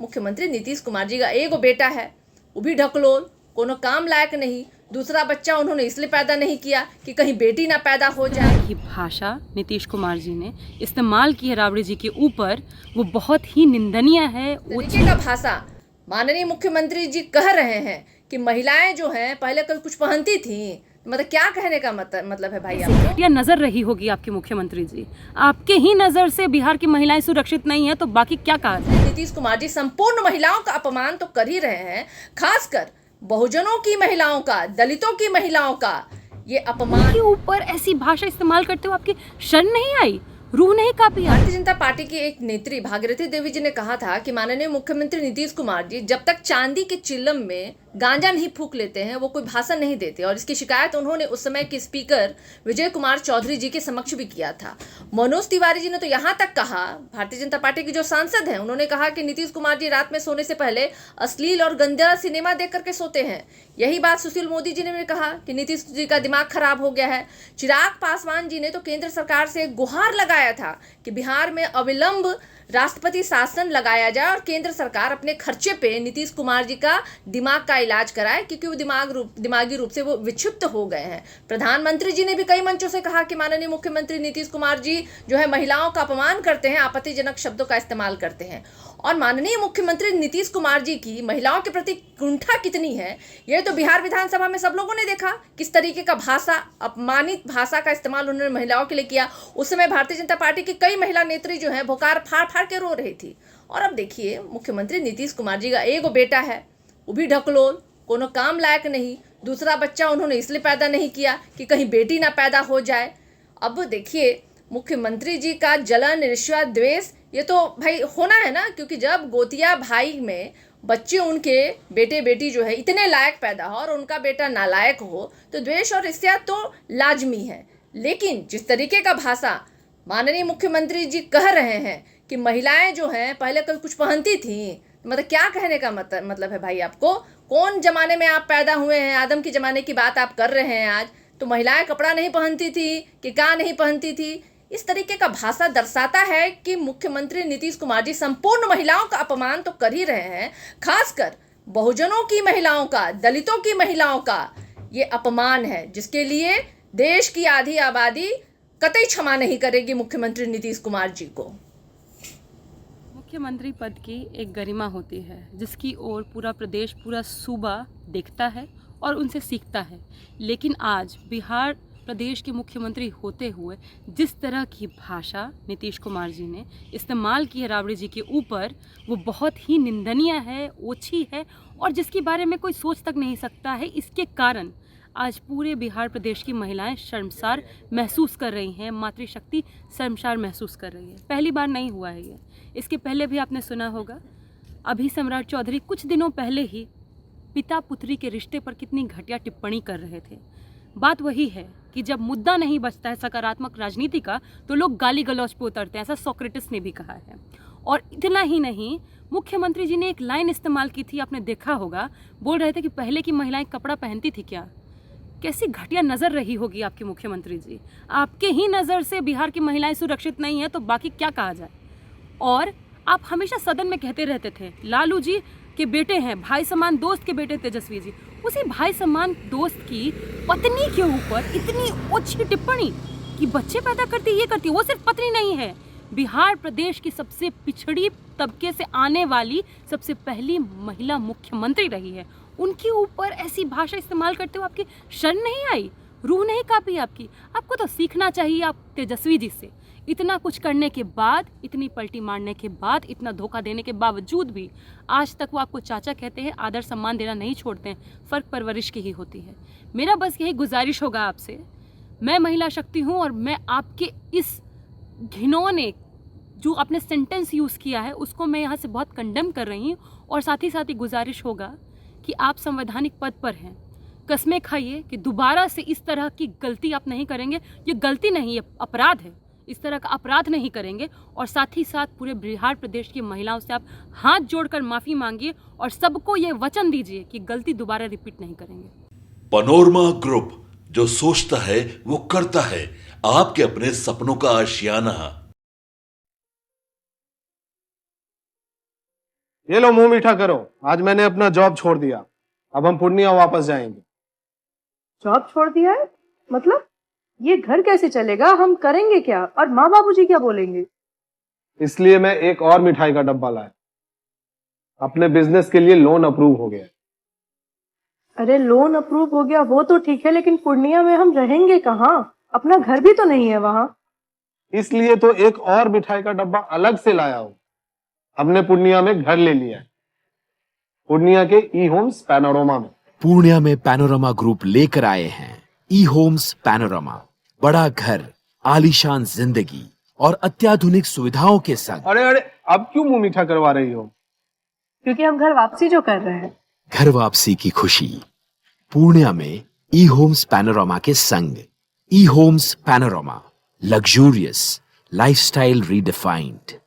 मुख्यमंत्री नीतीश कुमार जी का एगो बेटा है, वो भी ढकलोल, कोनो काम लायक नहीं। दूसरा बच्चा उन्होंने इसलिए पैदा नहीं किया कि कहीं बेटी ना पैदा हो जाए। की भाषा नीतीश कुमार जी ने इस्तेमाल की है राबड़ी जी के ऊपर, वो बहुत ही निंदनीय है। तरीके का भाषा माननीय मुख्यमंत्री जी कह रहे हैं कि महिलाएं जो हैं पहले कल कुछ पहनती थी, मतलब क्या कहने का मतलब है भाई? आपको क्या नजर रही होगी आपके मुख्यमंत्री जी? आपके ही नजर से बिहार की महिलाएं सुरक्षित नहीं है तो बाकी क्या कहा जाए? नीतीश कुमार जी संपूर्ण महिलाओं का अपमान तो कर ही रहे हैं, खासकर बहुजनों की महिलाओं का, दलितों की महिलाओं का ये अपमान के ऊपर ऐसी भाषा इस्तेमाल करते हो आपकी शर्म नहीं आई, रूह नहीं कांपी? भारतीय जनता पार्टी की एक नेत्री भागीरथी देवी जी ने कहा था कि माननीय मुख्यमंत्री नीतीश कुमार जी जब तक चांदी के चिल्लम में गांजा नहीं फूंक लेते हैं वो कोई भाषण नहीं देते, और इसकी शिकायत उन्होंने उस समय के स्पीकर विजय कुमार चौधरी जी के समक्ष भी किया था। मनोज तिवारी जी ने तो यहाँ तक कहा, भारतीय जनता पार्टी के जो सांसद हैं उन्होंने कहा कि नीतीश कुमार जी रात में सोने से पहले अश्लील और गंदा सिनेमा देख करके सोते हैं। यही बात सुशील मोदी जी ने भी कहा कि नीतीश जी का दिमाग खराब हो गया है। चिराग पासवान जी ने तो केंद्र सरकार से गुहार लगाया था कि बिहार में अविलंब राष्ट्रपति शासन लगाया जाए और केंद्र सरकार अपने खर्चे पे नीतीश कुमार जी का दिमाग का इलाज कराए, क्योंकि वो दिमागी रूप से वो विक्षिप्त हो गए हैं। प्रधानमंत्री जी ने भी कई मंचों से कहा कि माननीय मुख्यमंत्री नीतीश कुमार जी जो है महिलाओं का अपमान करते हैं, आपत्तिजनक शब्दों का इस्तेमाल करते हैं। और माननीय मुख्यमंत्री नीतीश कुमार जी की महिलाओं के प्रति कुंठा कितनी है ये तो बिहार विधानसभा में सब लोगों ने देखा। किस तरीके का भाषा, अपमानित भाषा का इस्तेमाल उन्होंने महिलाओं के लिए किया। उस समय भारतीय जनता पार्टी की कई महिला नेत्री जो है भोकार फाड़ फाड़ के रो रही थी। और अब देखिए मुख्यमंत्री नीतीश कुमार जी का एगो बेटा है, वो भी ढकलोल, कोनो काम लायक नहीं। दूसरा बच्चा उन्होंने इसलिए पैदा नहीं किया कि कहीं बेटी ना पैदा हो जाए। अब देखिए मुख्यमंत्री जी का जलन, ईर्ष्या, द्वेष, ये तो भाई होना है ना, क्योंकि जब गोतिया भाई में बच्चे, उनके बेटे बेटी जो है इतने लायक पैदा हो और उनका बेटा नालायक हो तो द्वेष और ईर्ष्या तो लाजमी है। लेकिन जिस तरीके का भाषा माननीय मुख्यमंत्री जी कह रहे हैं कि महिलाएं जो हैं पहले कल कुछ पहनती थी, मतलब क्या कहने का मतलब है भाई? आपको कौन जमाने में आप पैदा हुए हैं? आदम के जमाने की बात आप कर रहे हैं आज? तो महिलाएं कपड़ा नहीं पहनती थी कि क्या नहीं पहनती थी? इस तरीके का भाषा दर्शाता है कि मुख्यमंत्री नीतीश कुमार जी संपूर्ण महिलाओं का अपमान तो कर ही रहे हैं, खासकर बहुजनों की महिलाओं का, दलितों की महिलाओं का ये अपमान है, जिसके लिए देश की आधी आबादी कतई क्षमा नहीं करेगी मुख्यमंत्री नीतीश कुमार जी को। मुख्यमंत्री पद की एक गरिमा होती है जिसकी ओर पूरा प्रदेश, पूरा सूबा देखता है और उनसे सीखता है। लेकिन आज बिहार प्रदेश के मुख्यमंत्री होते हुए जिस तरह की भाषा नीतीश कुमार जी ने इस्तेमाल की है राबड़ी जी के ऊपर, वो बहुत ही निंदनीय है, ओछी है और जिसके बारे में कोई सोच तक नहीं सकता है। इसके कारण आज पूरे बिहार प्रदेश की महिलाएं शर्मसार महसूस कर रही हैं, मातृशक्ति शर्मसार महसूस कर रही है। पहली बार नहीं हुआ है ये, इसके पहले भी आपने सुना होगा। अभी सम्राट चौधरी कुछ दिनों पहले ही पिता पुत्री के रिश्ते पर कितनी घटिया टिप्पणी कर रहे थे। बात वही है कि जब मुद्दा नहीं बचता है सकारात्मक राजनीति का तो लोग गाली गलौज पे उतरते हैं, ऐसा सोक्रेटिस ने भी कहा है। और इतना ही नहीं, मुख्यमंत्री जी ने एक लाइन इस्तेमाल की थी, आपने देखा होगा, बोल रहे थे कि पहले की महिलाएं कपड़ा पहनती थी क्या। कैसी घटिया नज़र रही होगी आपकी मुख्यमंत्री जी? आपके ही नज़र से बिहार की महिलाएं सुरक्षित नहीं है तो बाकी क्या कहा जाए। और आप हमेशा सदन में कहते रहते थे लालू जी के बेटे हैं, भाई समान दोस्त के बेटे तेजस्वी जी। उसी भाई समान दोस्त की पत्नी के ऊपर इतनी ओछी टिप्पणी कि बच्चे पैदा करती, ये करती। वो सिर्फ पत्नी नहीं है, बिहार प्रदेश की सबसे पिछड़ी तबके से आने वाली सबसे पहली महिला मुख्यमंत्री रही है। उनके ऊपर ऐसी भाषा इस्तेमाल करते हो आपकी शर्म नहीं आई, रूह नहीं कांपी आपकी? आपको तो सीखना चाहिए आप तेजस्वी जी से। इतना कुछ करने के बाद, इतनी पलटी मारने के बाद, इतना धोखा देने के बावजूद भी आज तक वो आपको चाचा कहते हैं, आदर सम्मान देना नहीं छोड़ते हैं। फ़र्क परवरिश की ही होती है। मेरा बस यही गुजारिश होगा आपसे, मैं महिला शक्ति हूँ और मैं आपके इस घिनौने जो आपने सेंटेंस यूज़ किया है उसको मैं यहाँ से बहुत कंडेम कर रही हूँ। और साथ ही गुजारिश होगा कि आप संवैधानिक पद पर हैं, कस्में खाइए कि दोबारा से इस तरह की गलती आप नहीं करेंगे। ये गलती नहीं, ये अपराध है। इस तरह का अपराध नहीं करेंगे। और साथ ही साथ पूरे बिहार प्रदेश की महिलाओं से आप हाथ जोड़कर माफ़ी मांगिए और सबको ये वचन दीजिए कि गलती दोबारा रिपीट नहीं करेंगे। पनोरमा ग्रुप, जो सोचता है वो करता है। आपके अपने सपनों का आशियाना। ये लो मुंह मीठा करो, आज मैंने अपना जॉब छोड़ दिया, अब हम पूर्णिया वापस जाएंगे। जॉब छोड़ दिया है? मतलब ये घर कैसे चलेगा? हम करेंगे क्या? और माँ बाबूजी क्या बोलेंगे? इसलिए मैं एक और मिठाई का डब्बा लाया, अपने बिजनेस के लिए लोन अप्रूव हो गया। अरे लोन अप्रूव हो गया वो तो ठीक है, लेकिन पूर्णिया में हम रहेंगे कहाँ? अपना घर भी तो नहीं है वहां। इसलिए तो एक और मिठाई का डब्बा अलग से लाया हूं। हमने पूर्णिया में घर ले लिया है, पूर्णिया के ई होम्स पैनोरमा में। पूर्णिया में पैनोरमा ग्रुप लेकर आए हैं ई होम्स पैनोरमा, बड़ा घर, आलीशान जिंदगी और अत्याधुनिक सुविधाओं के संग। अरे अरे, अब क्यों मुंह मीठा करवा रही हो? क्योंकि हम घर वापसी जो कर रहे हैं। घर वापसी की खुशी पूर्णिया में ई होम्स पैनोरमा के संग। ई homes panorama, luxurious lifestyle redefined.